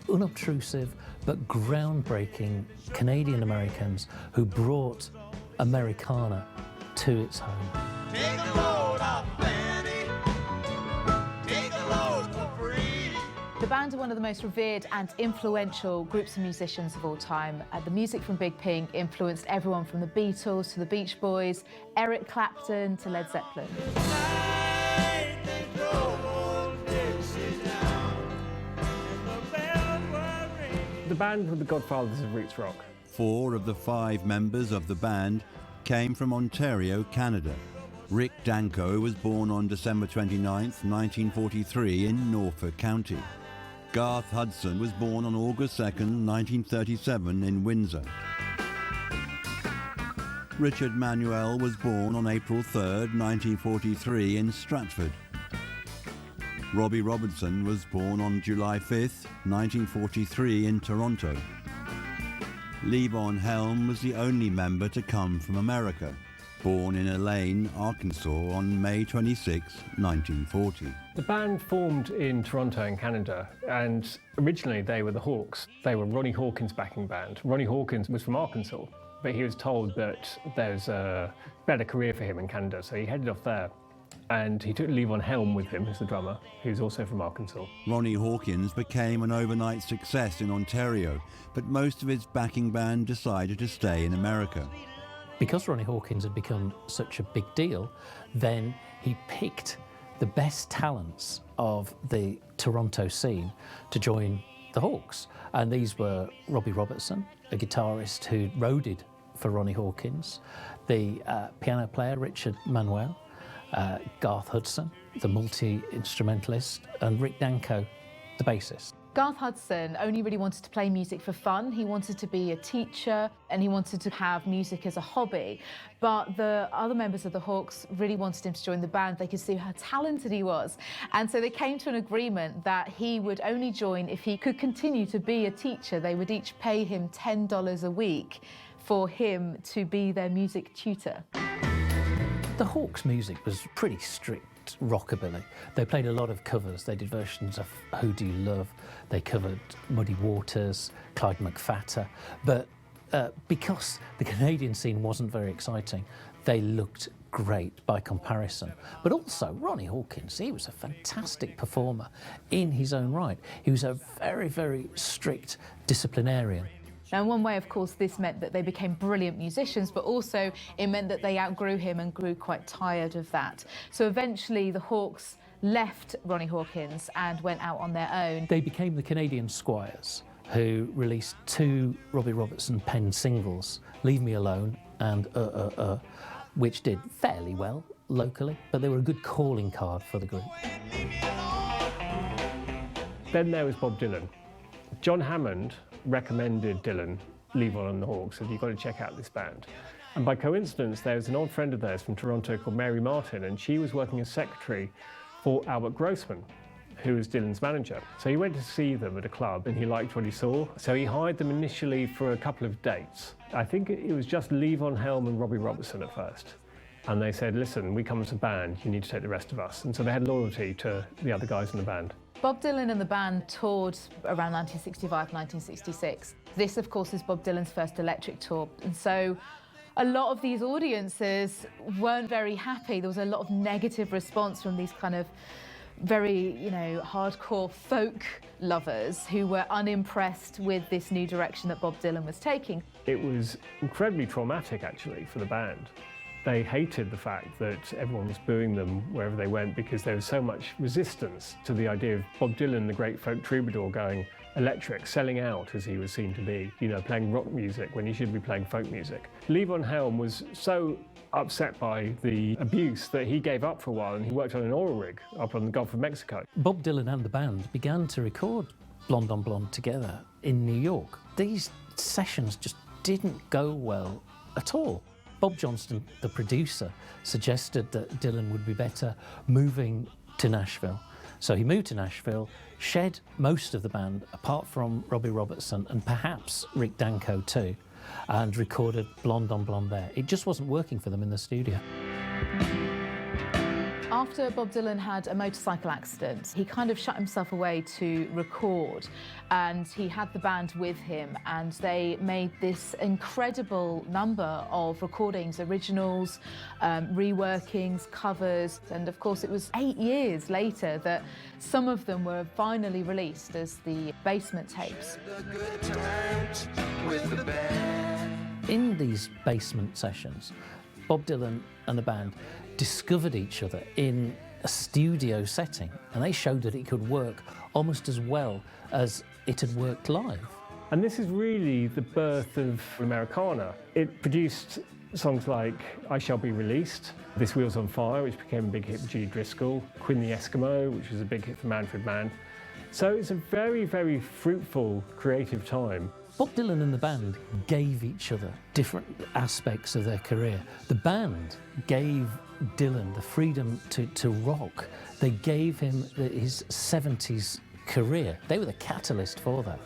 unobtrusive but groundbreaking Canadian Americans who brought Americana to its home. Take a load off Fanny. Take a load for free. The band are one of the most revered and influential groups of musicians of all time. The music from Big Pink influenced everyone from the Beatles to the Beach Boys, Eric Clapton to Led Zeppelin. The band were the godfathers of roots rock. 4 of the 5 members of the band came from Ontario, Canada. Rick Danko was born on December 29, 1943 in Norfolk County. Garth Hudson was born on August 2, 1937 in Windsor. Richard Manuel was born on April 3, 1943 in Stratford. Robbie Robertson was born on July 5, 1943 in Toronto. Levon Helm was the only member to come from America, born in Elaine, Arkansas on May 26, 1940. The band formed in Toronto in Canada, and originally they were the Hawks. They were Ronnie Hawkins' backing band. Ronnie Hawkins was from Arkansas, but he was told that there's a better career for him in Canada, so he headed off there. And he took Levon Helm with him as the drummer, who's also from Arkansas. Ronnie Hawkins became an overnight success in Ontario, but most of his backing band decided to stay in America. Because Ronnie Hawkins had become such a big deal, then he picked the best talents of the Toronto scene to join the Hawks. And these were Robbie Robertson, a guitarist who roaded for Ronnie Hawkins, the piano player Richard Manuel, Garth Hudson, the multi-instrumentalist, and Rick Danko, the bassist. Garth Hudson only really wanted to play music for fun. He wanted to be a teacher and he wanted to have music as a hobby. But the other members of the Hawks really wanted him to join the band. They could see how talented he was. And so they came to an agreement that he would only join if he could continue to be a teacher. They would each pay him $10 a week for him to be their music tutor. The Hawks' music was pretty strict rockabilly. They played a lot of covers. They did versions of Who Do You Love? They covered Muddy Waters, Clyde McPhatter. But because the Canadian scene wasn't very exciting, they looked great by comparison. But also, Ronnie Hawkins, he was a fantastic performer in his own right. He was a very, very strict disciplinarian. Now, in one way, of course, this meant that they became brilliant musicians, but also it meant that they outgrew him and grew quite tired of that. So eventually the Hawks left Ronnie Hawkins and went out on their own. They became the Canadian Squires, who released 2 Robbie Robertson penned singles, Leave Me Alone and which did fairly well locally, but they were a good calling card for the group. Then there was Bob Dylan. John Hammond recommended Dylan, Levon and the Hawks, said, you've got to check out this band. And by coincidence, there was an old friend of theirs from Toronto called Mary Martin, and she was working as secretary for Albert Grossman, who was Dylan's manager. So he went to see them at a club and he liked what he saw. So he hired them initially for a couple of dates. I think it was just Levon Helm and Robbie Robertson at first. And they said, listen, we come as a band, you need to take the rest of us. And so they had loyalty to the other guys in the band. Bob Dylan and the band toured around 1965, 1966. This, of course, is Bob Dylan's first electric tour. And so a lot of these audiences weren't very happy. There was a lot of negative response from these kind of very, hardcore folk lovers who were unimpressed with this new direction that Bob Dylan was taking. It was incredibly traumatic, actually, for the band. They hated the fact that everyone was booing them wherever they went because there was so much resistance to the idea of Bob Dylan, the great folk troubadour, going electric, selling out as he was seen to be, playing rock music when he should be playing folk music. Levon Helm was so upset by the abuse that he gave up for a while and he worked on an oil rig up on the Gulf of Mexico. Bob Dylan and the band began to record Blonde on Blonde together in New York. These sessions just didn't go well at all. Bob Johnston, the producer, suggested that Dylan would be better moving to Nashville. So he moved to Nashville, shed most of the band, apart from Robbie Robertson and perhaps Rick Danko too, and recorded Blonde on Blonde there. It just wasn't working for them in the studio. After Bob Dylan had a motorcycle accident, he kind of shut himself away to record, and he had the band with him, and they made this incredible number of recordings, originals, reworkings, covers, and of course it was 8 years later that some of them were finally released as the Basement tapes. In these basement sessions, Bob Dylan and the band discovered each other in a studio setting, and they showed that it could work almost as well as it had worked live. And this is really the birth of Americana. It produced songs like I Shall Be Released, This Wheel's on Fire, which became a big hit for Judy Driscoll, Quinn the Eskimo, which was a big hit for Manfred Mann. So it's a very, very fruitful, creative time. Bob Dylan and the band gave each other different aspects of their career. The band gave Dylan the freedom to rock. They gave him his 70s career. They were the catalyst for that.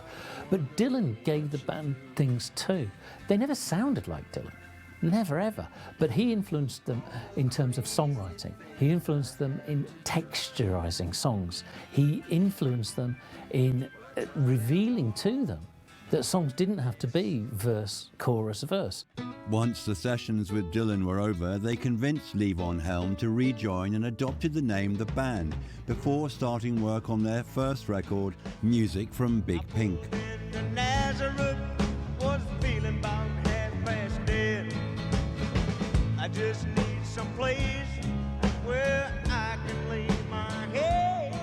But Dylan gave the band things too. They never sounded like Dylan. Never ever. But he influenced them in terms of songwriting. He influenced them in texturizing songs. He influenced them in revealing to them that songs didn't have to be verse, chorus, verse. Once the sessions with Dylan were over, they convinced Levon Helm to rejoin and adopted the name The Band before starting work on their first record, Music from Big Pink. Nazareth was feeling about half-past dead. I just need some place where I can lay my head.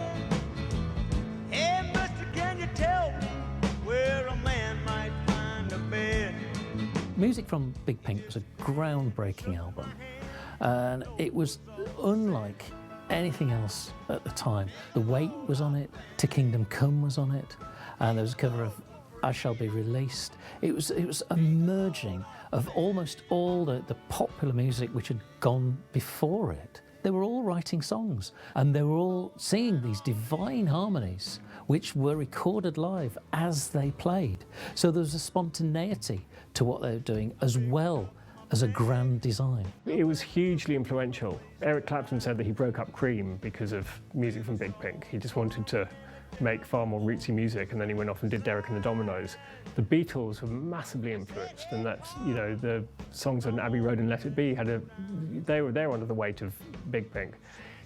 Hey, mister, can you tell me where a man might find a bed? Music from Big Pink was a groundbreaking album, and it was unlike anything else at the time. The Weight was on it, To Kingdom Come was on it, and there was a cover of I Shall Be Released. It was a merging of almost all the popular music which had gone before it. They were all writing songs, and they were all singing these divine harmonies which were recorded live as they played. So there was a spontaneity to what they were doing as well as a grand design. It was hugely influential. Eric Clapton said that he broke up Cream because of Music from Big Pink. He just wanted to make far more rootsy music, and then he went off and did Derek and the Dominoes. The Beatles were massively influenced, and that's, you know, the songs on Abbey Road and Let It Be they were under the weight of Big Pink.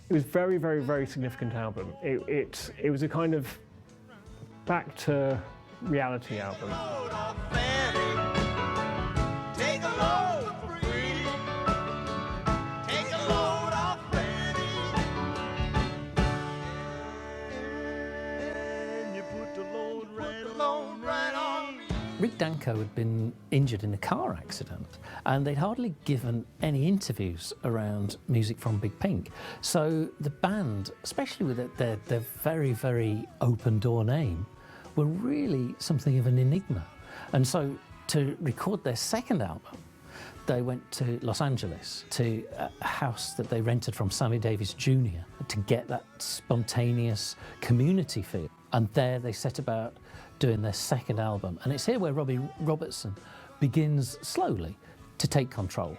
It was very, very, very significant album. It was a kind of back to reality album. Load off Fanny. Take a load for free. Take a load off Fanny. And you put the load right on me. Rick Danko had been injured in a car accident, and they'd hardly given any interviews around Music from Big Pink. So the band, especially with their very, very open door name, were really something of an enigma. And so to record their second album, they went to Los Angeles, to a house that they rented from Sammy Davis Jr. to get that spontaneous community feel. And there they set about doing their second album. And it's here where Robbie Robertson begins slowly to take control.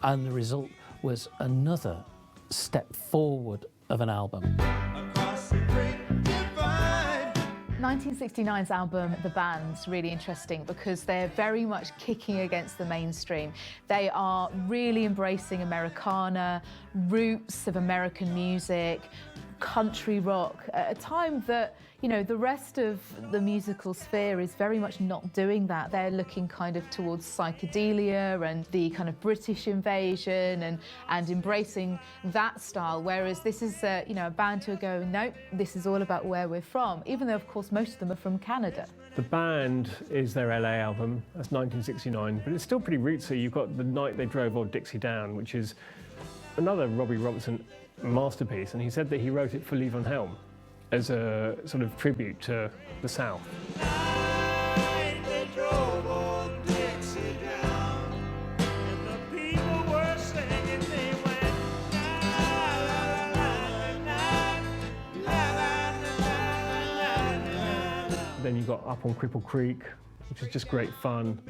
And the result was another step forward of an album. Across the great divide. 1969's album, The Band's really interesting because they're very much kicking against the mainstream. They are really embracing Americana, roots of American music, country rock, at a time that, you know, the rest of the musical sphere is very much not doing that. They're looking kind of towards psychedelia and the kind of British invasion and embracing that style, whereas this is a band who are going, no, this is all about where we're from, even though of course most of them are from Canada. The Band is their LA album, that's 1969, but it's still pretty rootsy. You've got The Night They Drove Old Dixie Down, which is another Robbie Robertson masterpiece, and he said that he wrote it for Levon Helm as a sort of tribute to the South. Night they drove old Dixie down, and the people were singing. They went la la la la la la la la la la. Then you got Up on Cripple Creek, which is just great fun.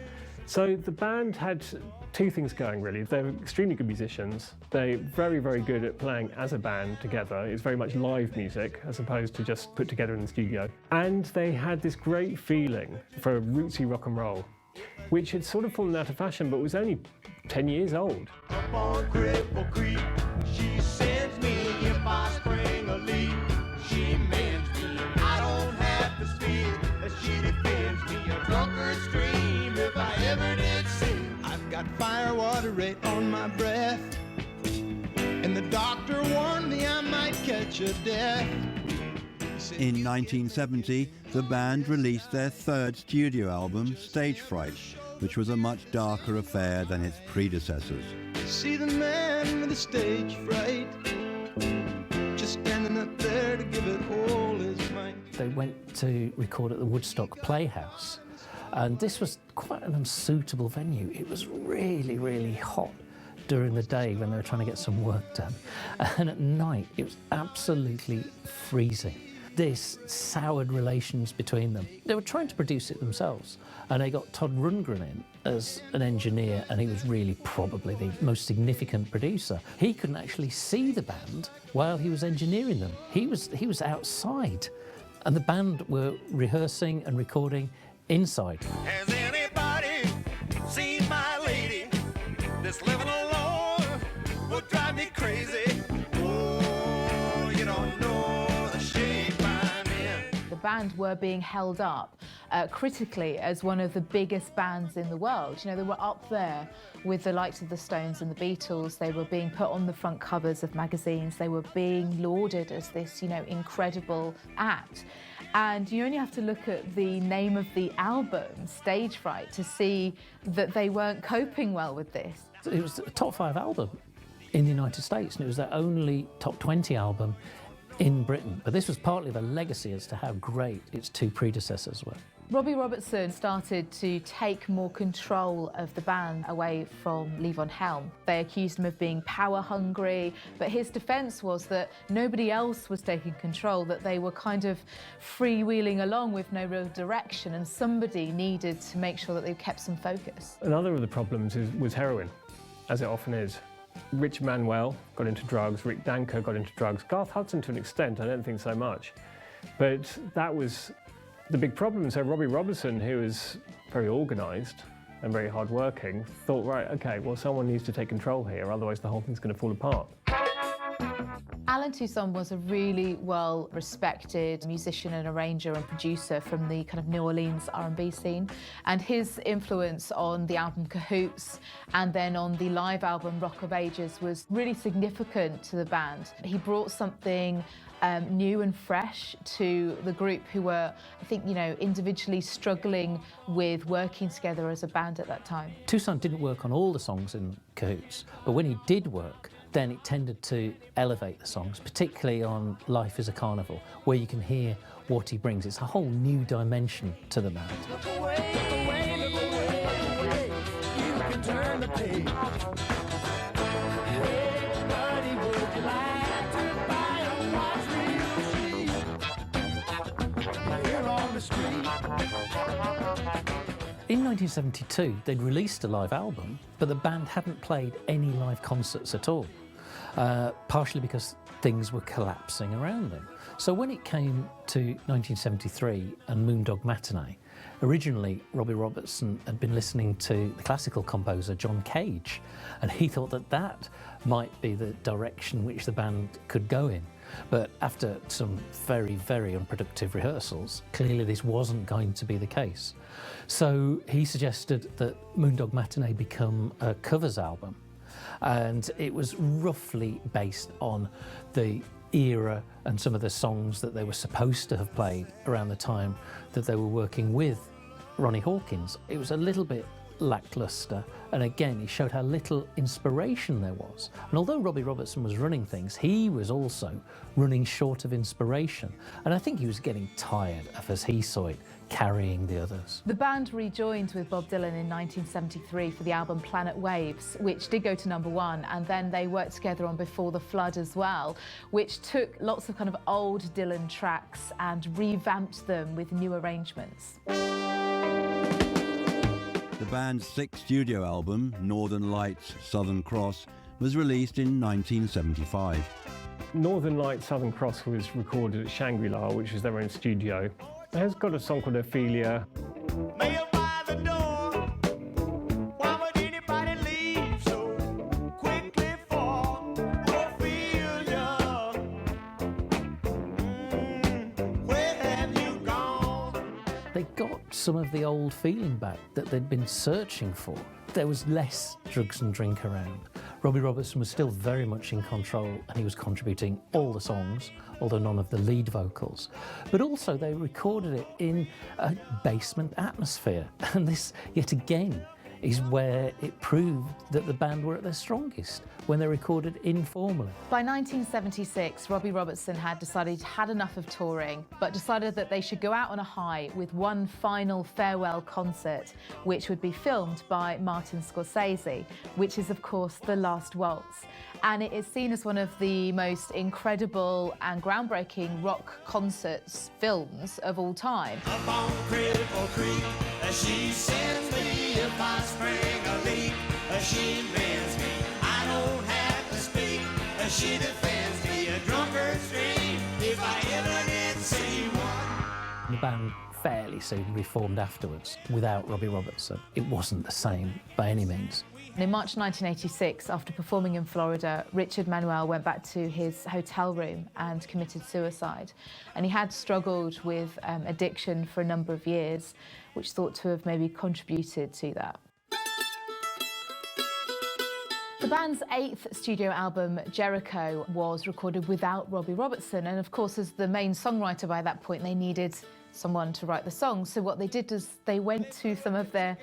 So the band had two things going really. They were extremely good musicians. They're very, very good at playing as a band together. It's very much live music as opposed to just put together in the studio. And they had this great feeling for rootsy rock and roll, which had sort of fallen out of fashion but was only 10 years old. Up on Cripple Creek, she sends me if I spring a leak. She mends me, I don't have to speak. She defends me, a drunkard stream if I ever did sin. I've got fire water right on my breath, and the doctor warned me I might catch a death. In 1970, the band released their third studio album, Stage Fright, which was a much darker affair than its predecessors. See the man with the stage fright, just standing up there to give it all his might. They went to record at the Woodstock Playhouse, and this was quite an unsuitable venue. It was really, really hot during the day when they were trying to get some work done, and at night it was absolutely freezing. This soured relations between them. They were trying to produce it themselves, and they got Todd Rundgren in as an engineer, and he was really probably the most significant producer. He couldn't actually see the band while he was engineering them. He was outside, and the band were rehearsing and recording inside. Has anybody seen my lady? This living alone would drive me crazy. Oh, you don't know the shape I'm in. The band were being held up critically as one of the biggest bands in the world. You know, they were up there with the likes of the Stones and the Beatles. They were being put on the front covers of magazines. They were being lauded as this, you know, incredible act. And you only have to look at the name of the album, Stage Fright, to see that they weren't coping well with this. It was a top 5 album in the United States, and it was their only top 20 album in Britain. But this was partly the legacy as to how great its two predecessors were. Robbie Robertson started to take more control of the band away from Levon Helm. They accused him of being power hungry, but his defence was that nobody else was taking control, that they were kind of freewheeling along with no real direction, and somebody needed to make sure that they kept some focus. Another of the problems was heroin, as it often is. Rich Manuel got into drugs, Rick Danko got into drugs, Garth Hudson to an extent, I don't think so much. But that was the big problem. So Robbie Robertson, who was very organised and very hard-working, thought, right, okay, well, someone needs to take control here, otherwise the whole thing's going to fall apart. Allen Toussaint was a really well-respected musician and arranger and producer from the kind of New Orleans R&B scene, and his influence on the album Cahoots and then on the live album Rock of Ages was really significant to the band. He brought something new and fresh to the group, who were, I think, you know, individually struggling with working together as a band at that time. Toussaint didn't work on all the songs in Cahoots, but when he did work, then it tended to elevate the songs, particularly on Life is a Carnival, where you can hear what he brings. It's a whole new dimension to the band. Look away, look away, look away, look away. You can turn the page. Hey, buddy, would you like to buy a watch reel here on the street? In 1972, they'd released a live album, but the band hadn't played any live concerts at all, partially because things were collapsing around them. So when it came to 1973 and Moondog Matinee, originally Robbie Robertson had been listening to the classical composer John Cage, and he thought that that might be the direction which the band could go in. But after some very, very unproductive rehearsals, clearly this wasn't going to be the case. So he suggested that Moondog Matinee become a covers album, and it was roughly based on the era and some of the songs that they were supposed to have played around the time that they were working with Ronnie Hawkins. It was a little bit lackluster, and again he showed how little inspiration there was. And although Robbie Robertson was running things, he was also running short of inspiration, and I think he was getting tired of, as he saw it, carrying the others. The band rejoined with Bob Dylan in 1973 for the album Planet Waves, which did go to #1, and then they worked together on Before the Flood as well, which took lots of kind of old Dylan tracks and revamped them with new arrangements. The The band's sixth studio album, Northern Lights, Southern Cross, was released in 1975. Northern Lights, Southern Cross was recorded at Shangri-La, which is their own studio. It has got a song called Ophelia. Mail by the door. Why would anybody leave so quickly for Ophelia? Where have you gone? They got some of the old feeling back that they'd been searching for. There was less drugs and drink around. Robbie Robertson was still very much in control and he was contributing all the songs, although none of the lead vocals. But also they recorded it in a basement atmosphere. And this, yet again, is where it proved that the band were at their strongest, when they recorded informally. By 1976, Robbie Robertson had decided he'd had enough of touring, but decided that they should go out on a high with one final farewell concert, which would be filmed by Martin Scorsese, which is, of course, The Last Waltz. And it is seen as one of the most incredible and groundbreaking rock concerts films of all time. Up on Cripple Creek, she sends me if I spring a leak. She bends me, I don't have to speak. She defends me, a drunkard's stream, if I ever did see one. The band fairly soon reformed afterwards without Robbie Robertson. It wasn't the same by any means. In March 1986, after performing in Florida, Richard Manuel went back to his hotel room and committed suicide. And he had struggled with addiction for a number of years, which thought to have maybe contributed to that. The band's eighth studio album, Jericho, was recorded without Robbie Robertson. And of course, as the main songwriter by that point, they needed someone to write the songs. So what they did was they went to some of their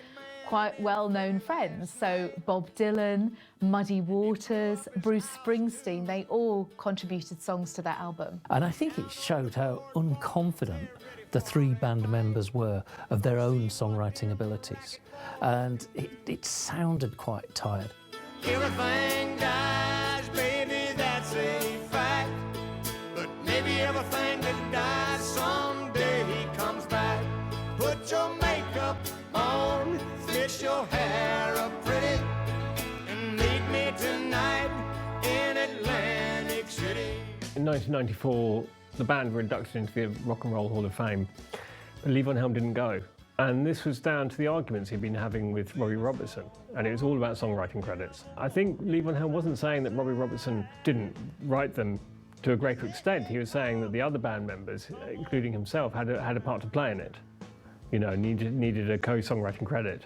quite well-known friends. So Bob Dylan, Muddy Waters, Bruce Springsteen, they all contributed songs to that album. And I think it showed how unconfident the three band members were of their own songwriting abilities. And it sounded quite tired. Everything dies, baby, that's a fact. But maybe everything that dies someday comes back. Put your makeup on, fix your hair up pretty, and meet me tonight in Atlantic City. In 1994, the band were inducted into the Rock and Roll Hall of Fame, but Lee Von Helm didn't go. And this was down to the arguments he'd been having with Robbie Robertson, and it was all about songwriting credits. I think Lee Von Helm wasn't saying that Robbie Robertson didn't write them to a greater extent. He was saying that the other band members, including himself, had a part to play in it. You know, needed a co-songwriting credit.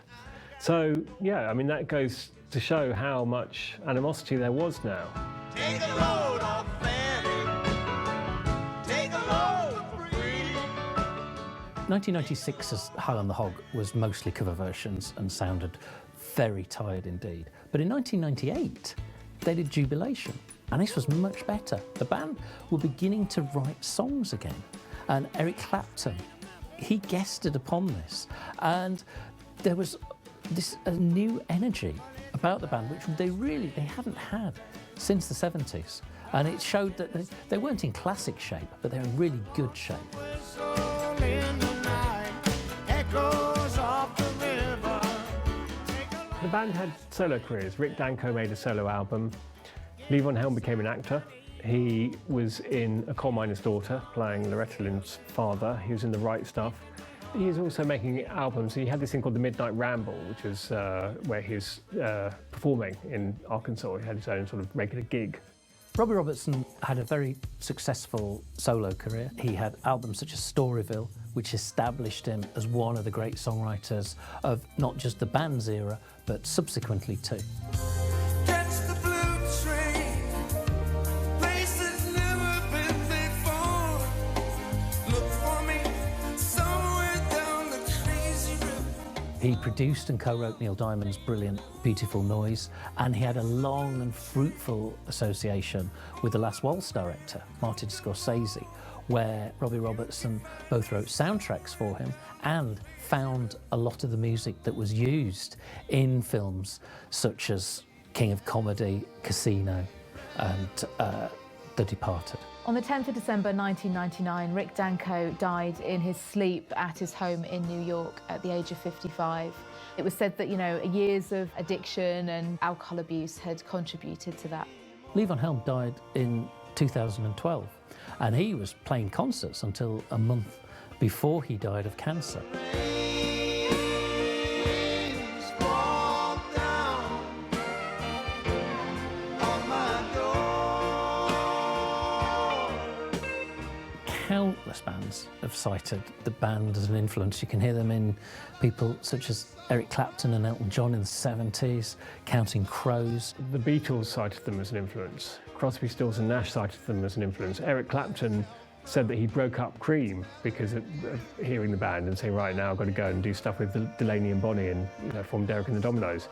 So, yeah, I mean, that goes to show how much animosity there was now. Take a load off Fanny. Take a load free. 1996's High on the Hog was mostly cover versions and sounded very tired indeed. But in 1998, they did Jubilation, and this was much better. The band were beginning to write songs again, and Eric Clapton, he guested upon this, and there was a new energy about the band, which they hadn't had since the 70s. And it showed that they weren't in classic shape, but they were in really good shape. The band had solo careers. Rick Danko made a solo album. Lee Von Helm became an actor. He was in A Coal Miner's Daughter, playing Loretta Lynn's father. He was in The Right Stuff. He was also making albums. He had this thing called The Midnight Ramble, which was where he was performing in Arkansas. He had his own sort of regular gig. Robbie Robertson had a very successful solo career. He had albums such as Storyville, which established him as one of the great songwriters of not just the band's era, but subsequently too. He produced and co-wrote Neil Diamond's brilliant Beautiful Noise, and he had a long and fruitful association with the Last Waltz director, Martin Scorsese, where Robbie Robertson both wrote soundtracks for him and found a lot of the music that was used in films such as King of Comedy, Casino, and The Departed. On the 10th of December 1999, Rick Danko died in his sleep at his home in New York at the age of 55. It was said that, you know, years of addiction and alcohol abuse had contributed to that. Levon Helm died in 2012, and he was playing concerts until a month before he died of cancer. Countless bands have cited the band as an influence. You can hear them in people such as Eric Clapton and Elton John in the 70s, Counting Crows. The Beatles cited them as an influence. Crosby, Stills and Nash cited them as an influence. Eric Clapton said that he broke up Cream because of hearing the band and saying, right, now I've got to go and do stuff with Delaney and Bonnie and, you know, form Derek and the Dominos.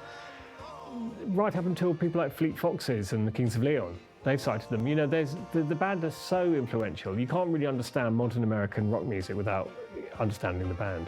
Right up until people like Fleet Foxes and the Kings of Leon. They've cited them. You know, the band is so influential. You can't really understand modern American rock music without understanding the band.